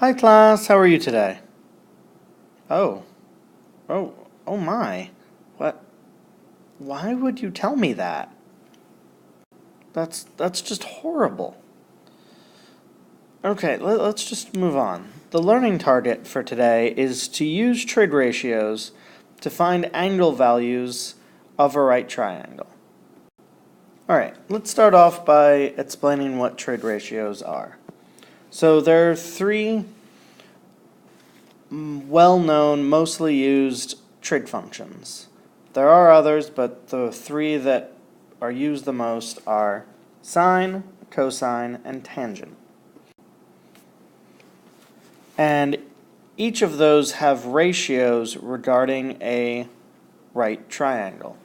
Hi class, how are you today? Oh, oh my. What? Why would you tell me that? That's just horrible. Okay, let's just move on. The learning target for today is to use trig ratios to find angle values of a right triangle. Alright, let's start off by explaining what trig ratios are. So there are three well-known, mostly used trig functions. There are others, but the three that are used the most are sine, cosine, and tangent. And each of those have ratios regarding a right triangle.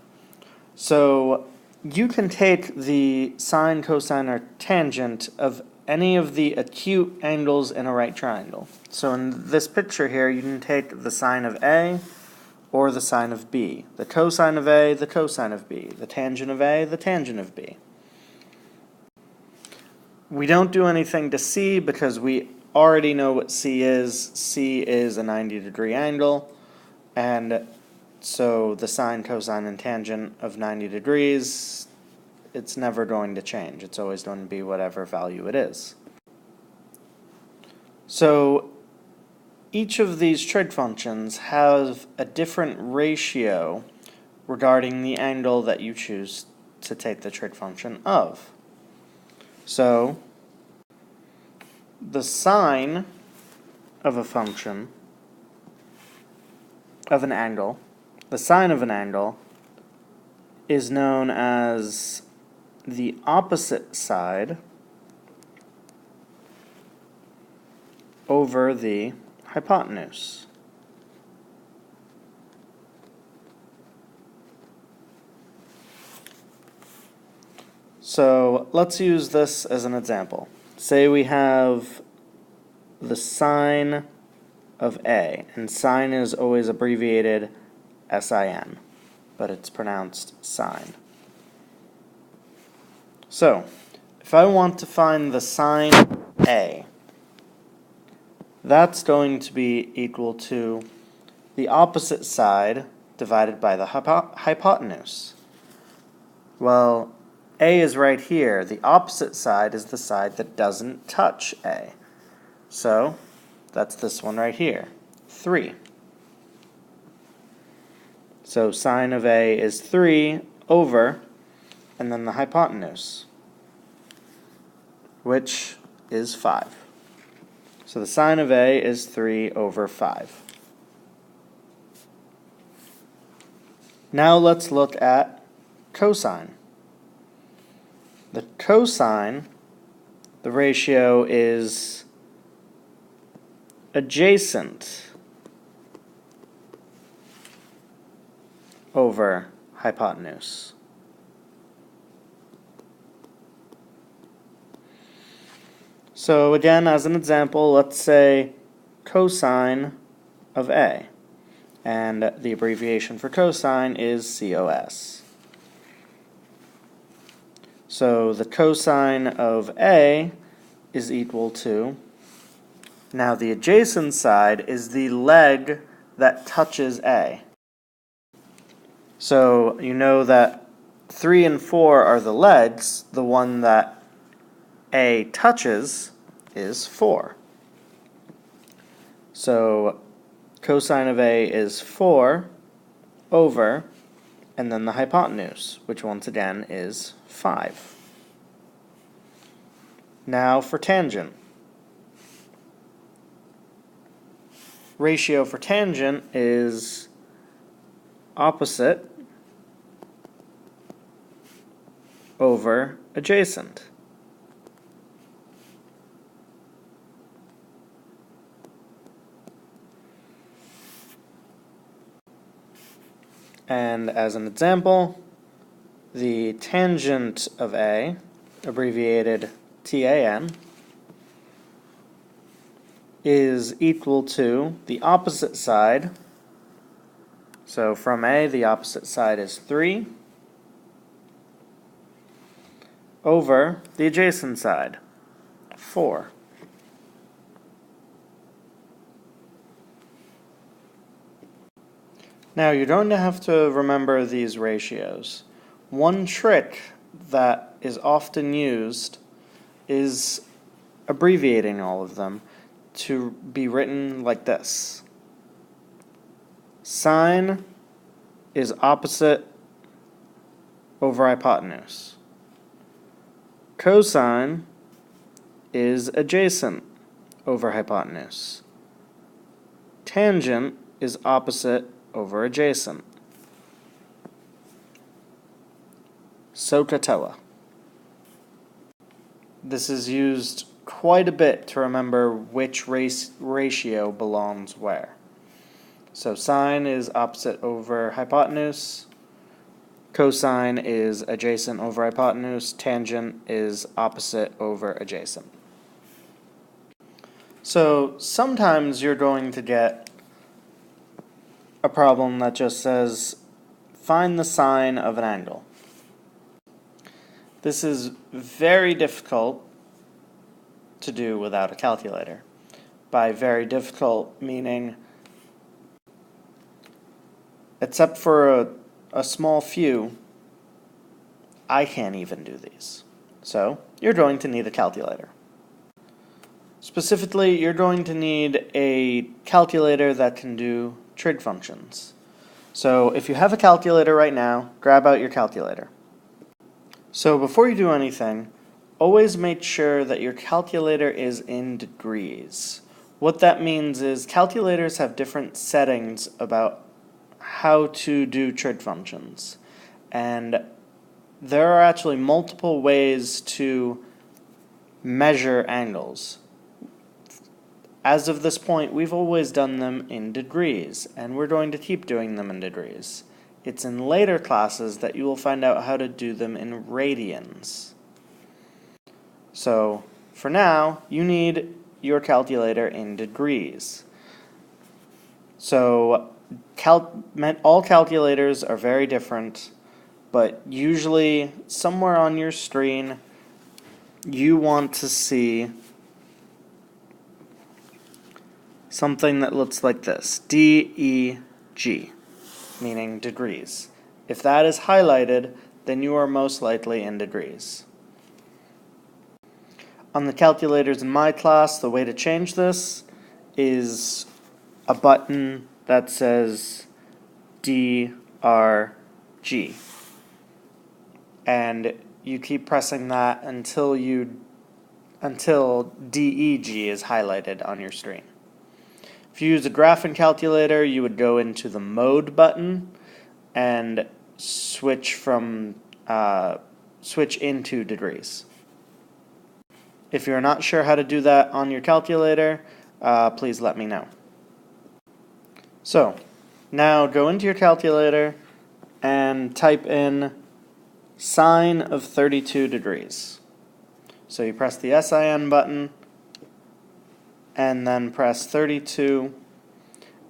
So you can take the sine, cosine, or tangent of any of the acute angles in a right triangle. So in this picture here, you can take the sine of A or the sine of B, the cosine of A, the cosine of B, the tangent of A, the tangent of B. We don't do anything to C because we already know what C is. C is a 90-degree angle, and so the sine, cosine, and tangent of 90 degrees, it's never going to change. It's always going to be whatever value it is. So each of these trig functions have a different ratio regarding the angle that you choose to take the trig function of. So the sine of a function of an angle, the sine of an angle is known as the opposite side over the hypotenuse. So let's use this as an example. Say we have the sine of A, and sine is always abbreviated SIN, but it's pronounced sine. So, if I want to find the sine A, that's going to be equal to the opposite side divided by the hypotenuse. Well, A is right here. The opposite side is the side that doesn't touch A. So, that's this one right here, 3. So sine of A is 3 over, and then the hypotenuse, which is 5. So the sine of A is 3 over 5. Now let's look at cosine. The cosine, the ratio is adjacent over hypotenuse. So again, as an example, let's say cosine of A, and the abbreviation for cosine is COS. So the cosine of A is equal to, now the adjacent side is the leg that touches A. So you know that 3 and 4 are the legs. The one that A touches is 4. So cosine of A is 4 over, and then the hypotenuse, which once again is 5. Now for tangent. Ratio for tangent is opposite over adjacent. And as an example, the tangent of A, abbreviated TAN, is equal to the opposite side. So from A, the opposite side is 3 over the adjacent side, 4. Now you're going to have to remember these ratios. One trick that is often used is abbreviating all of them to be written like this. Sine is opposite over hypotenuse. Cosine is adjacent over hypotenuse. Tangent is opposite over adjacent. SOHCAHTOA. This is used quite a bit to remember which ratio belongs where. So sine is opposite over hypotenuse, cosine is adjacent over hypotenuse, tangent is opposite over adjacent. So sometimes you're going to get a problem that just says, find the sine of an angle. This is very difficult to do without a calculator. By very difficult, meaning except for a small few, I can't even do these. So you're going to need a calculator. Specifically, you're going to need a calculator that can do trig functions. So if you have a calculator right now, grab out your calculator. So before you do anything, always make sure that your calculator is in degrees. What that means is calculators have different settings about how to do trig functions. And there are actually multiple ways to measure angles. As of this point, we've always done them in degrees, and we're going to keep doing them in degrees. It's in later classes that you will find out how to do them in radians. So, for now, you need your calculator in degrees. So, all calculators are very different, but usually somewhere on your screen you want to see something that looks like this, DEG, meaning degrees. If that is highlighted, then you are most likely in degrees. On the calculators in my class, the way to change this is a button that says DRG. And you keep pressing that until DEG is highlighted on your screen. If you use a graphing calculator, you would go into the mode button and switch into degrees. If you're not sure how to do that on your calculator, please let me know. So, now go into your calculator and type in sine of 32 degrees. So you press the SIN button and then press 32,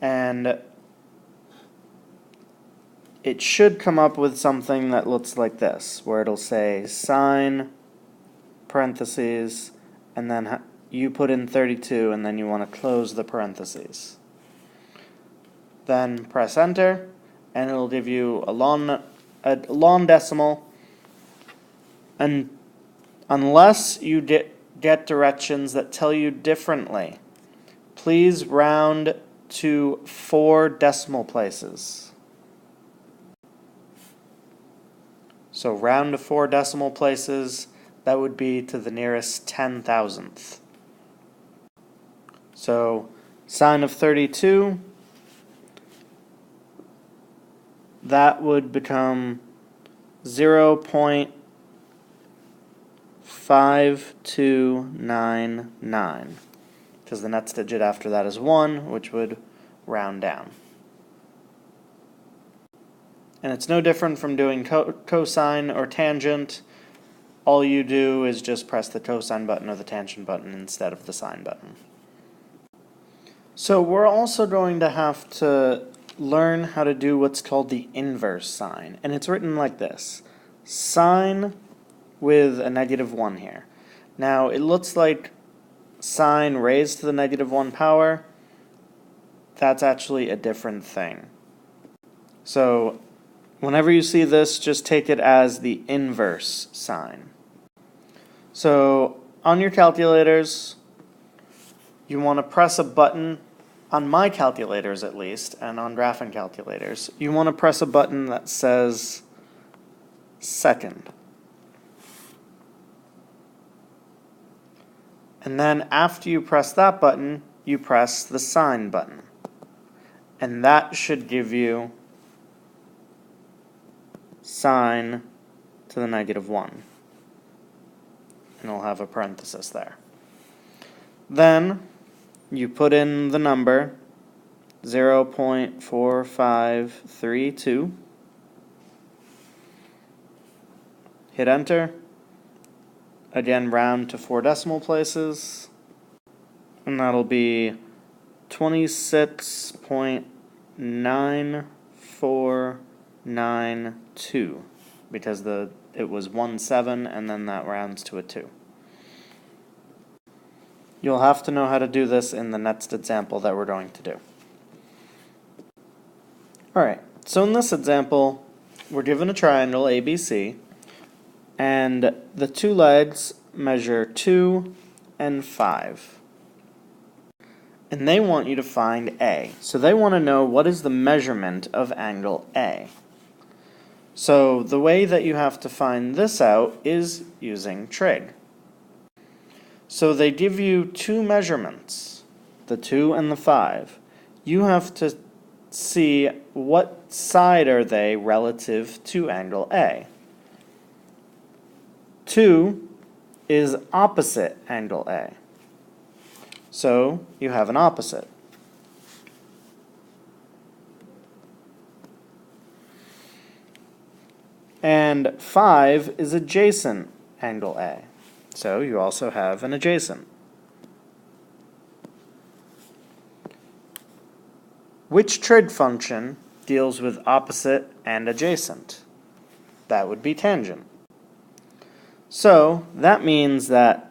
and it should come up with something that looks like this, where it'll say sine parentheses, and then you put in 32, and then you want to close the parentheses. Then press enter, and it'll give you a long decimal, and unless you get directions that tell you differently, please round to 4 decimal places. So round to 4 decimal places, that would be to the nearest 10,000th. So sine of 32, that would become 0.5299, because the next digit after that is 1, which would round down. And it's no different from doing cosine or tangent. All you do is just press the cosine button or the tangent button instead of the sine button. So we're also going to have to learn how to do what's called the inverse sine, and it's written like this: sine with a -1 here. Now it looks like sine raised to the -1 power. That's actually a different thing. So whenever you see this, just take it as the inverse sine. So on your calculators, you want to press a button, on my calculators at least, and on graphing calculators, you want to press a button that says second. And then after you press that button, you press the sine button. And that should give you sine to the -1. And it'll have a parenthesis there. Then you put in the number 0.4532. Hit enter. Again, round to 4 decimal places. And that'll be 26.9492 because it was 17 and then that rounds to a 2. You'll have to know how to do this in the next example that we're going to do. Alright, so in this example, we're given a triangle ABC, and the two legs measure 2 and 5. And they want you to find A. So they want to know what is the measurement of angle A. So the way that you have to find this out is using trig. So they give you two measurements, the 2 and the 5. You have to see what side are they relative to angle A. 2 is opposite angle A. So you have an opposite. And 5 is adjacent angle A. So you also have an adjacent. Which trig function deals with opposite and adjacent? That would be tangent. So that means that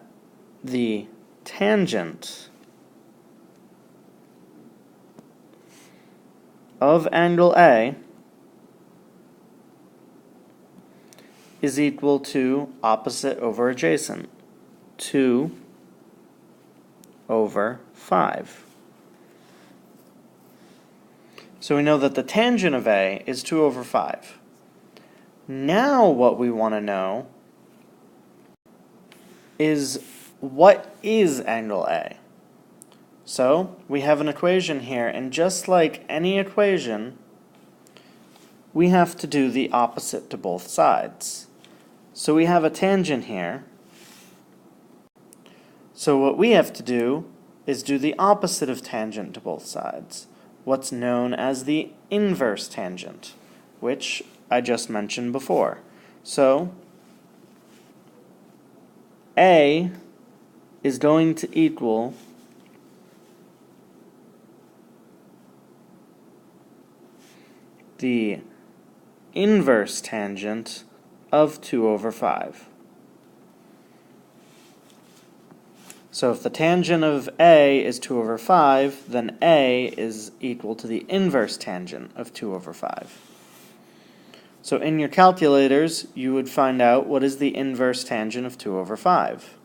the tangent of angle A is equal to opposite over adjacent, 2 over 5. So we know that the tangent of A is 2 over 5. Now what we want to know is what is angle A? So we have an equation here, and just like any equation, we have to do the opposite to both sides. So we have a tangent here. So what we have to do is do the opposite of tangent to both sides, what's known as the inverse tangent, which I just mentioned before. So A is going to equal the inverse tangent of 2 over 5. So if the tangent of A is 2 over 5, then A is equal to the inverse tangent of 2 over 5. So in your calculators, you would find out what is the inverse tangent of 2 over 5.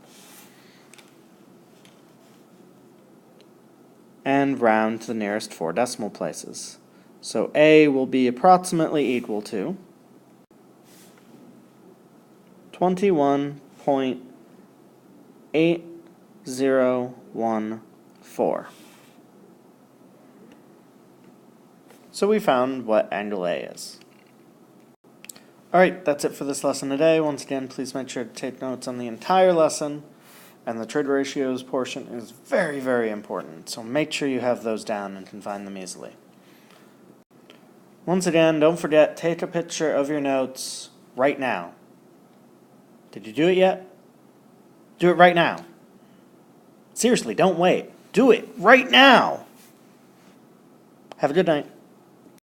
And round to the nearest 4 decimal places. So A will be approximately equal to 21.8014. So we found what angle A is. Alright, that's it for this lesson today. Once again, please make sure to take notes on the entire lesson, and the trig ratios portion is very, very important, so make sure you have those down and can find them easily. Once again, don't forget, take a picture of your notes right now. Did you do it yet? Do it right now. Seriously, don't wait. Do it right now. Have a good night.